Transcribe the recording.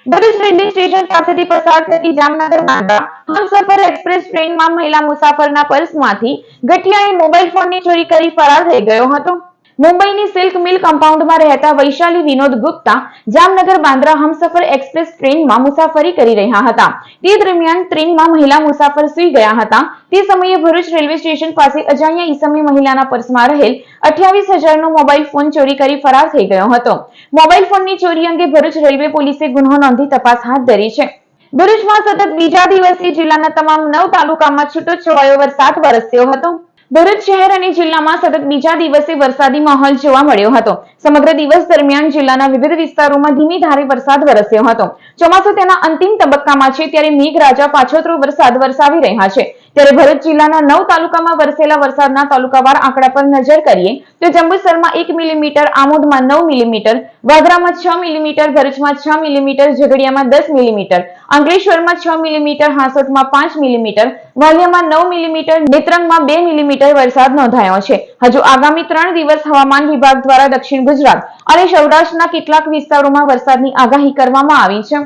Bharuch railway station પાસેથી પસાર થતી જામનગર બાંદ્રા હમસફર એક્સપ્રેસ ટ્રેનમાં મહિલા મુસાફરના પર્સમાંથી ગઠિયાએ મોબાઈલ ફોનની ચોરી કરી ફરાર થઈ ગયો હતો। મુંબઈની સિલ્ક મિલ કમ્પાઉન્ડમાં રહેતા વૈશાલી વિનોદ ગુપ્તા જામનગર બાંદ્રા હમસફર એક્સપ્રેસ ટ્રેનમાં મુસાફરી કરી રહ્યા હતા। તે દરમિયાન ટ્રેનમાં મહિલા મુસાફર સૂઈ ગયા હતા। તે સમયે ભરૂચ રેલવે સ્ટેશન પાસે અજાણ્યા ઈસમે મહિલાના પર્સમાં રહેલ 28,000નો મોબાઈલ ફોન ચોરી કરી ફરાર થઈ ગયો હતો। મોબાઈલ ફોનની ચોરી અંગે ભરૂચ રેલવે પોલીસે ગુનો નોંધી તપાસ હાથ ધરી છે। ભરૂચમાં સતત બીજા દિવસે જિલ્લાના તમામ 9 તાલુકામાં છૂટોછવાયો વરસાદ વરસ્યો હતો। ભરૂચ શહેર અને જિલ્લામાં સતત બીજા દિવસે વરસાદી માહોલ જોવા મળ્યો હતો। સમગ્ર દિવસ દરમિયાન જિલ્લાના વિવિધ વિસ્તારોમાં ધીમી ધારે વરસાદ વરસ્યો હતો। ચોમાસું તેના અંતિમ તબક્કામાં છે ત્યારે મેઘરાજા પાછોતરો વરસાદ વરસાવી રહ્યા છે। ત્યારે ભરૂચ જિલ્લાના 9 તાલુકામાં વરસેલા વરસાદના તાલુકાવાર આંકડા પર નજર કરીએ તો જંબુસરમાં 1 મિલીમીટર, આમોદમાં 9 મિલીમીટર, વાગરામાં 6 મિલીમીટર, ભરૂચમાં 6 મિલીમીટર, ઝઘડિયામાં 10 મિલીમીટર, અંકલેશ્વરમાં 6 મિલીમીટર, હાંસોટમાં 5 મિલીમીટર, વાલિયામાં 9 મિલીમીટર, નેત્રંગમાં 2 મિલીમીટર વરસાદ નોંધાયો છે। હજુ આગામી 3 દિવસ હવામાન વિભાગ દ્વારા દક્ષિણ ગુજરાત અને સૌરાષ્ટ્રના કેટલાક વિસ્તારોમાં વરસાદની આગાહી કરવામાં આવી છે।